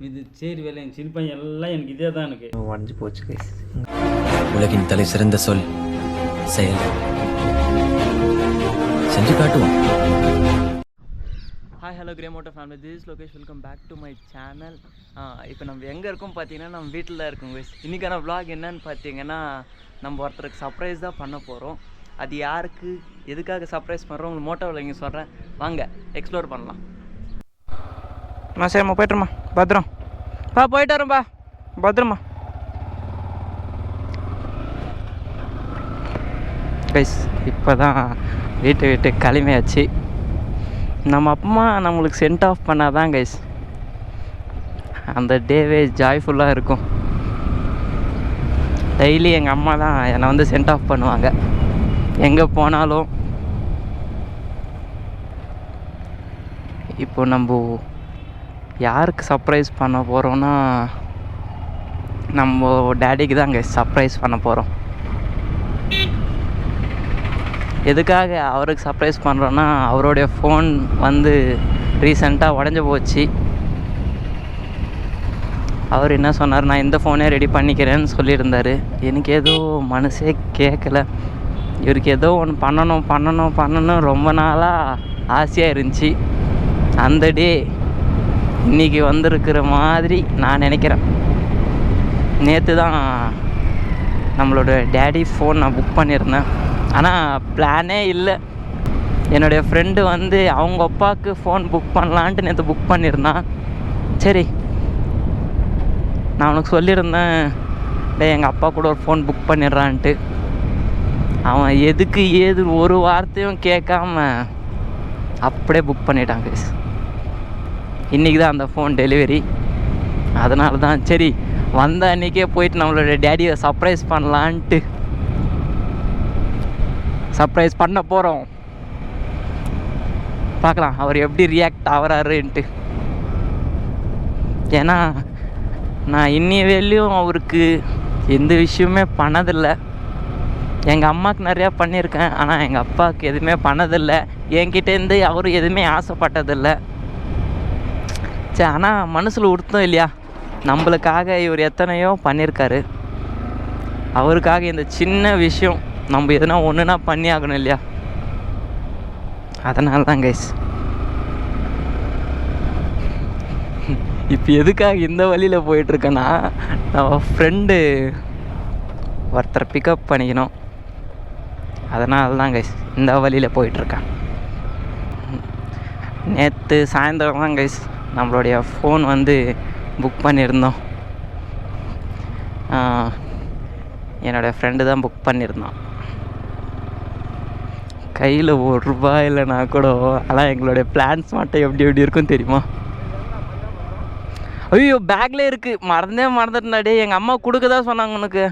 இது சரி வேலை என் சின்ன பையன் எல்லாம் எனக்கு இதே தான் எனக்கு உடஞ்சி போச்சு கைஸ். உலகின் தலை சிறந்த சொல் செயல். செஞ்சு காட்டுவோம். Hi hello grey moto family, this Lokesh. Welcome back to my channel. இப்போ நம்ம எங்கே இருக்கோம் பார்த்தீங்கன்னா நம்ம வீட்டில் இருக்கோம் கைஸ். இன்றைக்கான vlog என்னன்னு பார்த்தீங்கன்னா நம்ம ஒருத்தருக்கு சர்ப்ரைஸ் தான் பண்ண போகிறோம். அது யாருக்கு எதுக்காக சர்ப்ரைஸ் பண்ணுறோம் உங்களுக்கு மோட்டோவில் இங்கே சொல்கிறேன், வாங்க எக்ஸ்ப்ளோர் பண்ணலாம். சரிம்மா போய்ட்டுருமா, பத்திரம் போயிட்டு வரேன்பா, பத்திரமா கைஸ். இப்போ தான் வீட்டு கிளம்பியாச்சு. நம்ம அப்பா நம்மளுக்கு சென்ட் ஆஃப் பண்ணாதான் கைஸ் அந்த டேவே ஜாய்ஃபுல்லாக இருக்கும். டெய்லி எங்கள் அம்மா தான் என்னை வந்து சென்ட் ஆஃப் பண்ணுவாங்க எங்கே போனாலும். இப்போ நம்ம யாருக்கு சர்ப்ரைஸ் பண்ண போகிறோன்னா நம்ம டேடிக்கு தான் கைஸ் சர்ப்ரைஸ் பண்ண போகிறோம். எதுக்காக அவருக்கு சர்ப்ரைஸ் பண்ணுறோன்னா அவருடைய ஃபோன் வந்து ரீசெண்டாக உடஞ்சி போச்சு. அவர் என்ன சொன்னார், நான் இந்த ஃபோனே ரெடி பண்ணிக்கிறேன்னு சொல்லியிருந்தார். எனக்கு ஏதோ மனசே கேட்கல. இவருக்கு ஏதோ ஒன்று பண்ணணும் ரொம்ப நாளாக ஆசையாக இருந்துச்சு. அந்த டே இன்றைக்கி வந்திருக்கிற மாதிரி நான் நினைக்கிறேன். நேற்று தான் நம்மளோட டேடி ஃபோன் நான் புக் பண்ணியிருந்தேன். ஆனால் பிளானே இல்லை. என்னுடைய ஃப்ரெண்டு வந்து அவங்க அப்பாவுக்கு ஃபோன் புக் பண்ணலான்ட்டு நேற்று புக் பண்ணியிருந்தான். சரி நான் அவனுக்கு சொல்லியிருந்தேன், எங்கள் அப்பா கூட ஒரு ஃபோன் புக் பண்ணிடுறான்ட்டு. அவன் எதுக்கு ஏது ஒரு வார்த்தையும் கேட்காம அப்படியே புக் பண்ணிட்டான் கைஸ். இன்றைக்கி தான் அந்த ஃபோன் டெலிவரி. அதனால தான் சரி வந்த அன்றைக்கே போயிட்டு நம்மளோட டேடியை சர்ப்ரைஸ் பண்ணலான்ட்டு சர்ப்ரைஸ் பண்ண போகிறோம். பார்க்கலாம் அவர் எப்படி ரியாக்ட் ஆகிறாருன்ட்டு. ஏன்னா நான் இன்னிய வேலையும் அவருக்கு எந்த விஷயமே பண்ணதில்லை. எங்கள் அம்மாவுக்கு நிறையா பண்ணியிருக்கேன், ஆனால் எங்கள் அப்பாவுக்கு எதுவுமே பண்ணதில்லை. என்கிட்டேருந்து அவரு எதுவுமே ஆசைப்பட்டதில்லை. சரி, ஆனால் மனசில் உறுத்தம் இல்லையா, நம்மளுக்காக இவர் எத்தனையோ பண்ணியிருக்காரு. அவருக்காக இந்த சின்ன விஷயம் நம்ம எதுனா ஒன்றுனா பண்ணி ஆகணும் இல்லையா. அதனால தான் கைஸ் இப்போ எதுக்காக இந்த வழியில் போயிட்டுருக்கேன்னா, நம்ம ஃப்ரெண்டு ஒருத்தரை பிக்கப் பண்ணிக்கணும். அதனால தான் கைஸ் இந்த வழியில் போயிட்டுருக்கேன். நேற்று சாயந்தரம் தான் கைஸ் நம்மளுடைய ஃபோன் வந்து புக் பண்ணியிருந்தோம். என்னோடய ஃப்ரெண்டு தான் புக் பண்ணியிருந்தான். கையில் ₹1 இல்லைனா கூட ஆனால் எங்களுடைய பிளான்ஸ் மட்டும் எப்படி இருக்கும் தெரியுமா. ஐயோ பேக்லேயே இருக்குது, மறந்துட்டேன்டே. எங்கள் அம்மா கொடுக்க தான் சொன்னாங்க உனக்கு.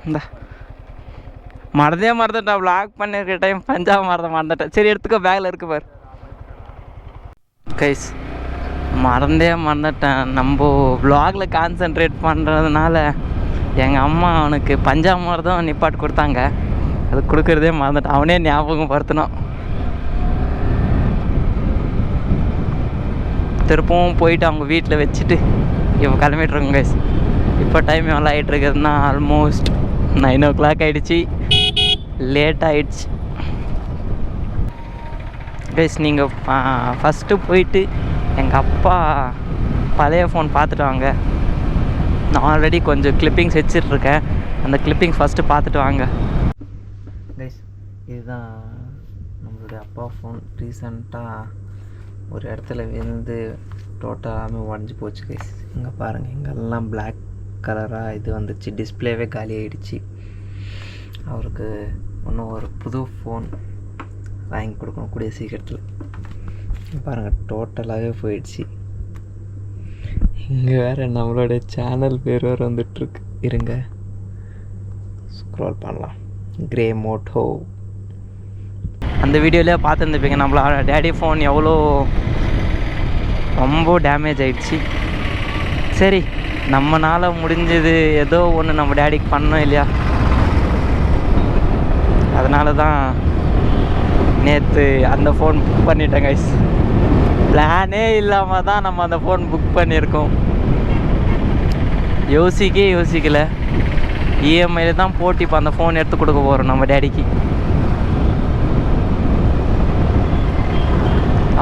இந்த மறந்துட்டேன், வ்ளாக் பண்ணியிருக்க டைம் பஞ்சாப் மறந்துட்டேன். சரி எடுத்துக்கோ, பேக்கில் இருக்கு பார் கைஸ். மறந்துட்டேன். நம்ம வ்ளாகில் கான்சென்ட்ரேட் பண்ணுறதுனால எங்கள் அம்மா அவனுக்கு பஞ்சாப் மாதிரி தான் நிப்பாட்டு கொடுத்தாங்க. அது கொடுக்குறதே மறந்துட்டேன். அவனே ஞாபகம் படுத்தணும். திருப்பவும் போயிட்டு அவங்க வீட்டில் வச்சுட்டு இப்போ கிளம்பிட்டுருக்கோம் கைஸ். இப்போ டைம் எவ்வளோ ஆகிட்டுருக்குதுன்னா ஆல்மோஸ்ட் 9 o'clock ஆகிடுச்சி. லேட் ஆகிடுச்சு கைஸ். நீங்கள் ஃபஸ்ட்டு போயிட்டு எங்கள் அப்பா பழைய ஃபோன் பார்த்துட்டு வாங்க. நான் ஆல்ரெடி கொஞ்சம் கிளிப்பிங்ஸ் வச்சிட்ருக்கேன், அந்த கிளிப்பிங்ஸ் ஃபஸ்ட்டு பார்த்துட்டு வாங்க கைஸ். இதுதான் நம்மளுடைய அப்பா ஃபோன். ரீசண்டாக ஒரு இடத்துல விழுந்து டோட்டலாகவே உடஞ்சி போச்சு கைஸ். இங்கே பாருங்கள், இங்கெல்லாம் பிளாக் கலராக இது வந்துச்சு. டிஸ்பிளேவே காலி ஆகிடுச்சு. அவருக்கு இன்னும் ஒரு புது ஃபோன் வாங்கி கொடுக்கணும் கூடிய சீக்கிரத்தில். பாருங்கள் டோட்டலாகவே போயிடுச்சு. இங்கே வேறு நம்மளுடைய சேனல் பேர் வேறு வந்துட்டுருக்கு. இருங்க ஸ்க்ரோல் பண்ணலாம். Grey moto. அந்த வீடியோவிலே பார்த்துருந்துப்பீங்க நம்மளோட டேடி ஃபோன் எவ்வளோ ரொம்ப டேமேஜ் ஆகிடுச்சு. சரி நம்மளால் முடிஞ்சது ஏதோ ஒன்று நம்ம டேடிக்கு பண்ணோம் இல்லையா. அதனால தான் நேற்று அந்த ஃபோன் புக் பண்ணிட்டேன் கைஸ். பிளானே இல்லாமல் தான் நம்ம அந்த ஃபோன் புக் பண்ணியிருக்கோம். யோசிக்கல. இஎம்ஐயில் தான் போட்டு இப்போ அந்த ஃபோன் எடுத்து கொடுக்க போகிறோம் நம்ம டேடிக்கு.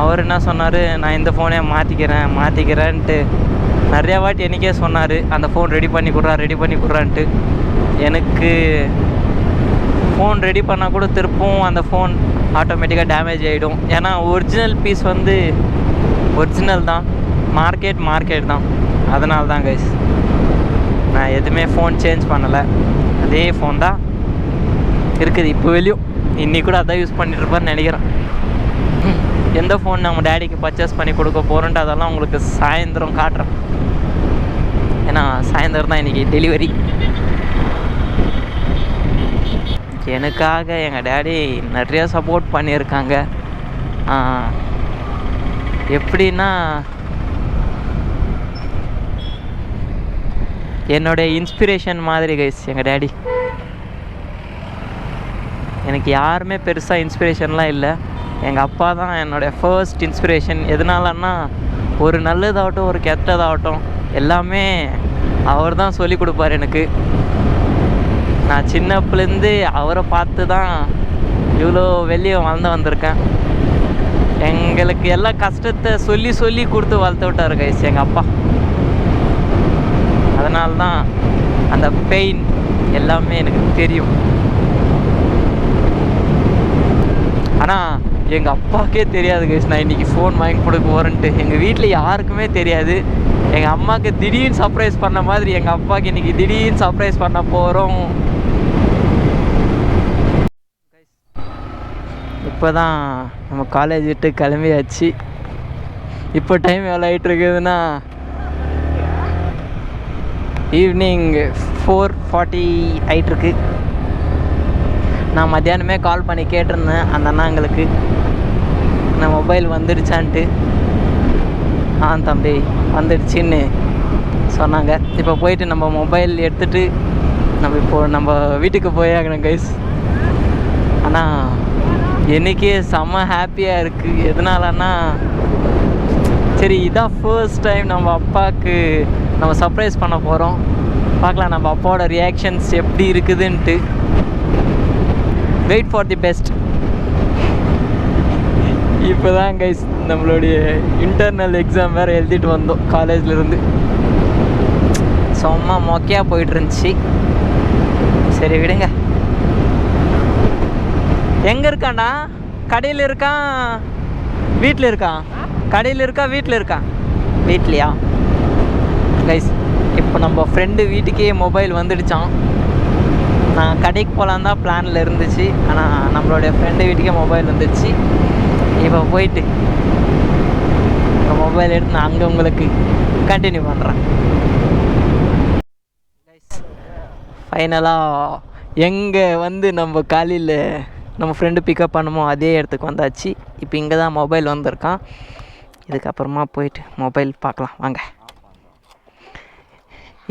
அவர் என்ன சொன்னார், நான் இந்த ஃபோனே மாற்றிக்கிறேன்ட்டு நிறையா வாட்டி எனக்கே சொன்னார், அந்த ஃபோன் ரெடி பண்ணி கொடுறான்ட்டு. எனக்கு ஃபோன் ரெடி பண்ணால் கூட திருப்பவும் அந்த ஃபோன் ஆட்டோமேட்டிக்காக டேமேஜ் ஆகிடும். ஏன்னா ஒரிஜினல் பீஸ் வந்து ஒரிஜினல் தான், மார்க்கெட் தான். அதனால தான் கைஸ் நான் எதுவுமே ஃபோன் சேஞ்ச் பண்ணலை. அதே ஃபோன் தான் இருக்குது இப்போ வெளியும். இன்றைக்கி கூட அதான் யூஸ் பண்ணிட்டுருப்பான்னு நினைக்கிறேன். எந்த ஃபோன் நம்ம டேடிக்கு பர்ச்சேஸ் பண்ணி கொடுக்க போகிறோன்ட்டு அதெல்லாம் உங்களுக்கு சாயந்தரம் காட்டுறேன். ஏன்னா சாயந்தரம் தான் இன்றைக்கி டெலிவரி. எனக்காக எங்கள் டேடி நிறையா சப்போர்ட் பண்ணியிருக்காங்க. எப்படின்னா என்னுடைய இன்ஸ்பிரேஷன் மாதிரி கைஸ் எங்கள் டேடி. எனக்கு யாருமே பெருசாக இன்ஸ்பிரேஷன்லாம் இல்லை. எங்கள் அப்பா தான் என்னோடய ஃபர்ஸ்ட் இன்ஸ்பிரேஷன். எதனாலன்னா ஒரு நல்லதாகட்டும் ஒரு கெட்டதாகட்டும் எல்லாமே அவர் தான் சொல்லி கொடுப்பார் எனக்கு. நான் சின்னப்புலேருந்து அவரை பார்த்து தான் இவ்வளோ வெளியே வந்திருக்கேன். எங்களுக்கு எல்லா கஷ்டத்தை சொல்லி கொடுத்து வளர்த்து விட்டார் கைஸ் எங்கள் அப்பா. அதனால தான் அந்த பெயின் எல்லாமே எனக்கு தெரியும். ஆனால் எங்கள் அப்பாவுக்கே தெரியாது கைஸ் நான் இன்றைக்கி ஃபோன் வாங்கி கொடுக்க போகிறேன்ட்டு. எங்கள் வீட்டில் யாருக்குமே தெரியாது. எங்கள் அம்மாவுக்கு திடீர்னு சர்ப்ரைஸ் பண்ண மாதிரி எங்கள் அப்பாவுக்கு இன்றைக்கி திடீர்னு சர்ப்ரைஸ் பண்ண போகிறோம். இப்போ தான் நம்ம காலேஜ் விட்டு கிளம்பியாச்சு. இப்போ டைம் எவ்வளோ ஆகிட்டுருக்குதுன்னா ஈவினிங் 4:40 ஆகிட்டுருக்கு. நான் மத்தியானமே கால் பண்ணி கேட்டிருந்தேன் அந்த அண்ணாங்களுக்கு நான் மொபைல் வந்துடுச்சான்ட்டு. தம்பி வந்துடுச்சின்னு சொன்னாங்க. இப்போ போயிட்டு நம்ம மொபைல் எடுத்துகிட்டு நம்ம வீட்டுக்கு போயாகணும் கைஸ். ஆனால் எனக்கே செம்ம ஹாப்பியாக இருக்குது. எதனாலன்னா சரி இதான் ஃபர்ஸ்ட் டைம் நம்ம அப்பாவுக்கு நம்ம சர்ப்ரைஸ் பண்ண போகிறோம். பார்க்கலாம் நம்ம அப்பாவோட ரியாக்ஷன்ஸ் எப்படி இருக்குதுன்ட்டு. Wait for the best. இப்போ தான் கைஸ் நம்மளுடைய இன்டர்னல் எக்ஸாம் வேறு எழுதிட்டு வந்தோம் காலேஜ்லேருந்து. செம்ம மொக்கையாக போயிட்டுருந்துச்சி. சரி விடுங்க. எங்கே இருக்கான்டா? கடையில் இருக்கான், வீட்டில் இருக்கான்? கடையில் இருக்கா வீட்டில் இருக்கான்? வீட்லையா கைஸ்? இப்போ நம்ம ஃப்ரெண்டு வீட்டுக்கே மொபைல் வந்துடுச்சான். நான் கடைக்கு போகலான் தான் பிளானில் இருந்துச்சு. ஆனால் நம்மளுடைய ஃப்ரெண்டு வீட்டுக்கே மொபைல் வந்துடுச்சு. இப்போ போயிட்டு மொபைல் எடுத்து நான் அங்கே உங்களுக்கு கண்டினியூ பண்ணுறேன். ஃபைனலாக எங்கே நம்ம காலையில் நம்ம ஃப்ரெண்டு பிக்கப் பண்ணுமோ அதே இடத்துக்கு வந்தாச்சு. இப்போ இங்கே தான் மொபைல் வந்திருக்கான். இதுக்கப்புறமா போயிட்டு மொபைல் பார்க்கலாம் வாங்க.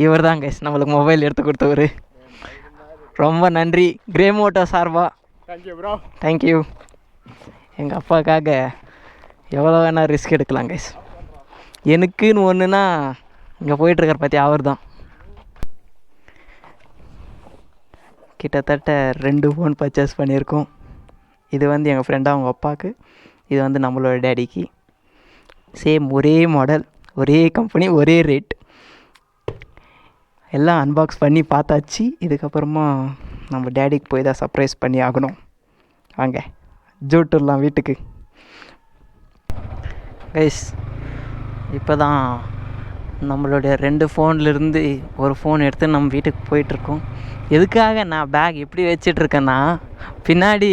இவர் தான் கைஸ் நம்மளுக்கு மொபைல் எடுத்து கொடுத்தவர். ரொம்ப நன்றி கிரே மோட்டோ சார்பா. Thank you bro. தேங்க்யூ. எங்கள் அப்பாவுக்காக எவ்வளோ வேணால் ரிஸ்க் எடுக்கலாம் கைஸ். எனக்குன்னு ஒன்றுனா இங்கே போயிட்டுருக்கார் பற்றி அவர் தான். கிட்டத்தட்ட 2 ஃபோன் பர்ச்சேஸ் பண்ணியிருக்கோம். இது எங்கள் ஃப்ரெண்டாக அவங்க அப்பாவுக்கு, இது நம்மளோட டேடிக்கு. சேம் ஒரே மாடல், ஒரே கம்பெனி, ஒரே ரேட். எல்லாம் அன்பாக்ஸ் பண்ணி பார்த்தாச்சு. இதுக்கப்புறமா நம்ம டேடிக்கு போய் தான் சர்ப்ரைஸ் பண்ணி ஆகணும். வாங்க ஜூட்டுடலாம் வீட்டுக்கு. கைஸ் இப்போ தான் நம்மளுடைய 2 ஃபோன்லேருந்து ஒரு ஃபோன் எடுத்து நம்ம வீட்டுக்கு போயிட்டுருக்கோம். எதுக்காக நான் பேக் எப்படி வச்சிட்ருக்கேன்னா, பின்னாடி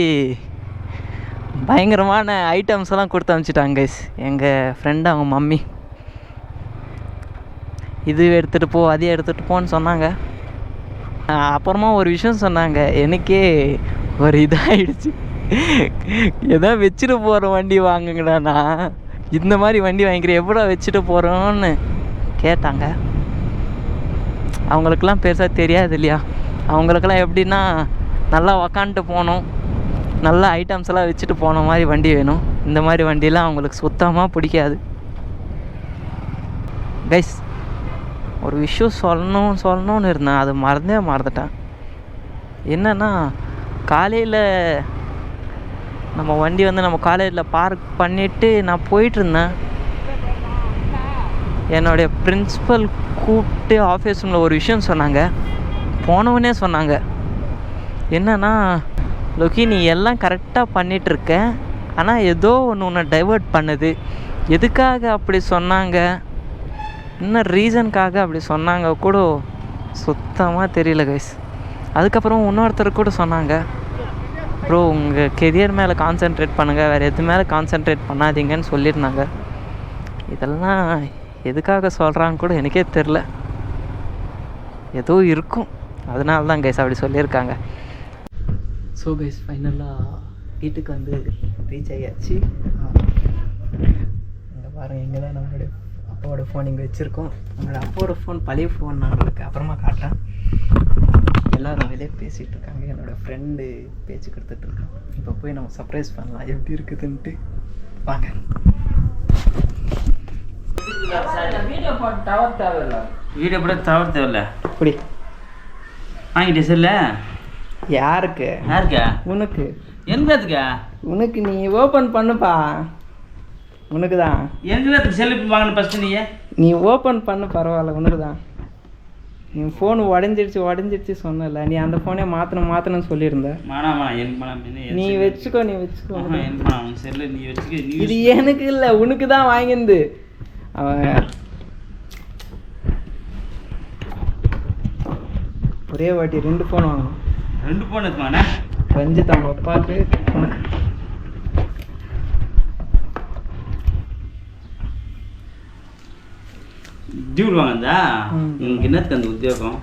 பயங்கரமான ஐட்டம்ஸ் எல்லாம் கொடுத்து அனுப்பிச்சிட்டாங்க கைஸ் எங்கள் ஃப்ரெண்டு அவங்க மம்மி. இது எடுத்துகிட்டு போ அதே எடுத்துகிட்டு போன்னு சொன்னாங்க. அப்புறமா ஒரு விஷயம் சொன்னாங்க, எனக்கே ஒரு இதாகிடுச்சு. எதோ வச்சுட்டு போகிற வண்டி வாங்குங்கடாண்ணா, இந்த மாதிரி வண்டி வாங்கிக்கிறேன் எப்படா வச்சுட்டு போகிறோன்னு கேட்டாங்க. அவங்களுக்கெல்லாம் பெருசாக தெரியாது இல்லையா. அவங்களுக்கெல்லாம் எப்படின்னா நல்லா உக்காந்துட்டு போகணும், நல்ல ஐட்டம்ஸ் எல்லாம் வச்சுட்டு போன மாதிரி வண்டி வேணும். இந்த மாதிரி வண்டிலாம் அவங்களுக்கு சுத்தமாக பிடிக்காது. கைஸ், ஒரு விஷயம் சொல்லணும்னு இருந்தேன், அது மறந்துட்டேன். என்னன்னா, காலையில் நம்ம வண்டி வந்து நம்ம காலேஜில் பார்க் பண்ணிவிட்டு நான் போயிட்டுருந்தேன். என்னுடைய பிரின்ஸிபல் கூப்பிட்டு ஆஃபீஸ் ரூமில் ஒரு விஷயம் சொன்னாங்க. போனவனே சொன்னாங்க, என்னன்னா, லோக்கி நீ எல்லாம் கரெக்டாக பண்ணிகிட்ருக்க, ஆனால் ஏதோ ஒன்று உன்னை டைவர்ட் பண்ணுது. எதுக்காக அப்படி சொன்னாங்க, என்ன ரீசனுக்காக அப்படி சொன்னாங்க கூட சுத்தமாக தெரியல கைஸ். அதுக்கப்புறம் இன்னொருத்தர் கூட சொன்னாங்க, ப்ரோ உங்கள் கெரியர் மேலே கான்சென்ட்ரேட் பண்ணுங்கள், வேறு எது மேலே கான்சென்ட்ரேட் பண்ணாதீங்கன்னு சொல்லியிருந்தாங்க. இதெல்லாம் எதுக்காக சொல்கிறாங்க கூட எனக்கே தெரில. ஏதோ இருக்கும், அதனால தான் கைஸ் அப்படி சொல்லியிருக்காங்க. ஸோ கைஸ், ஃபைனலாக வீட்டுக்கு வந்து ரீச் ஆகியாச்சு. இங்கே பாருங்கள், இங்கே தான் நம்மளுடைய அப்பாவோட ஃபோன் இங்கே வச்சுருக்கோம். நம்மளோட அப்பாவோட ஃபோன் பழைய ஃபோன் நான் உங்களுக்கு அப்புறமா காட்டுறேன். எல்லோரும் வெளியே பேசிகிட்டு இருக்காங்க. என்னோடய ஃப்ரெண்டு பேச்சு கொடுத்துட்ருக்கான். இப்போ போய் நம்ம சர்ப்ரைஸ் பண்ணலாம் எப்படி இருக்குதுன்ட்டு. வாங்க. வீடியோ போட்டு டவர் தேவையில்லை. வீடியோ போட டவர் தேவையில்ல. அப்படி வாங்கிட்டே செல்ல. யாருக்கு? உனக்கு. எங்கத்துக்கா? உனக்கு. நீ ஓப்பன் பண்ணுப்பா. உனக்கு தான். எங்கத்துக்கு செல்லு வாங்கணும் ஃபஸ்ட்டு? நீ ஓப்பன் பண்ணு, பரவாயில்ல, உனக்கு தான். நீ ஃபோன் உடஞ்சிடுச்சு சொன்னல, நீ அந்த ஃபோனே மாற்றணும்னு சொல்லியிருந்த. நீ வச்சுக்கோ. செல்லு நீ வச்சுக்க. இது எனக்கு இல்லை, உனக்கு தான் வாங்கிருந்து. அவன் ஒரே வாட்டி 2 ஃபோன் வாங்கணும். 2 ஃபோன் இருக்குமாண்ணா? ரஞ்சித் அவங்க அப்பாவுக்கு, உனக்கு. டியூல் வாங்கந்தா? உங்களுக்கு என்னத்துக்கு அந்த உத்தியோகம்?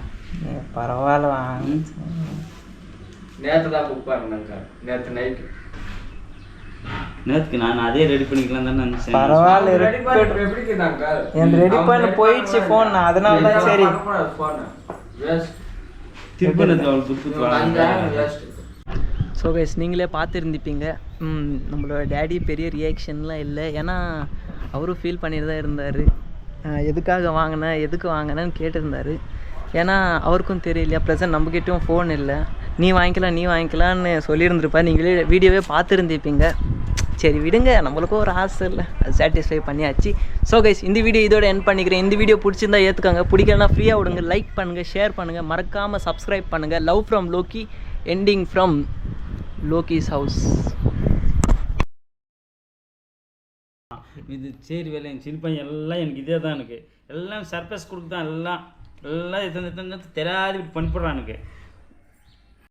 பரவாயில்ல வாங்க. நேற்று தான் புக் பண்ணேங்க, நேற்று நைட்டு. நேற்றுக்கு நான் அதே ரெடி பண்ணிக்கலாம் தானே நினச்சேன். பரவாயில்ல, எப்படிக்குதாங்க எனக்கு ரெடி பண்ணி போயிடுச்சு ஃபோன், அதனால தான் சரி. ஸோ கைஸ், நீங்களே பார்த்துருந்துப்பீங்க, நம்மளோட டேடி பெரிய ரியாக்ஷன்லாம் இல்லை. ஏன்னா அவரும் ஃபீல் பண்ணிட்டு தான் இருந்தார். எதுக்காக வாங்கினேன், எதுக்கு வாங்கினேன்னு கேட்டிருந்தார். ஏன்னா அவருக்கும் தெரியலையா, ப்ரெசன்ட் நம்மக்கிட்டையும் ஃபோன் இல்லை. நீ வாங்கிக்கலான்னு சொல்லியிருந்துருப்பா. நீங்களே வீடியோவே பார்த்துருந்துப்பீங்க. சரி விடுங்க, நம்மளுக்கும் ஒரு ஆசை இல்லை, அது சாட்டிஸ்ஃபை பண்ணியாச்சு. ஸோ கைஸ், இந்த வீடியோ இதோட எண்ட் பண்ணிக்கிறேன். இந்த வீடியோ பிடிச்சிருந்தா ஏற்றுக்காங்க, பிடிக்கலனா ஃப்ரீயாக விடுங்க. லைக் பண்ணுங்கள், ஷேர் பண்ணுங்கள், மறக்காமல் சப்ஸ்கிரைப் பண்ணுங்கள். Love from Loki, ending from Loki's house. இது சரி வேலை. எங்கள் சின்ன பையன் எல்லாம் எனக்கு இதே தான். எனக்கு எல்லாம் சர்ப்ரைஸ் கொடுத்து தான் எல்லாம் எத்தனை தெரியாது இப்படி பண்ணிவிடுறான் எனக்கு.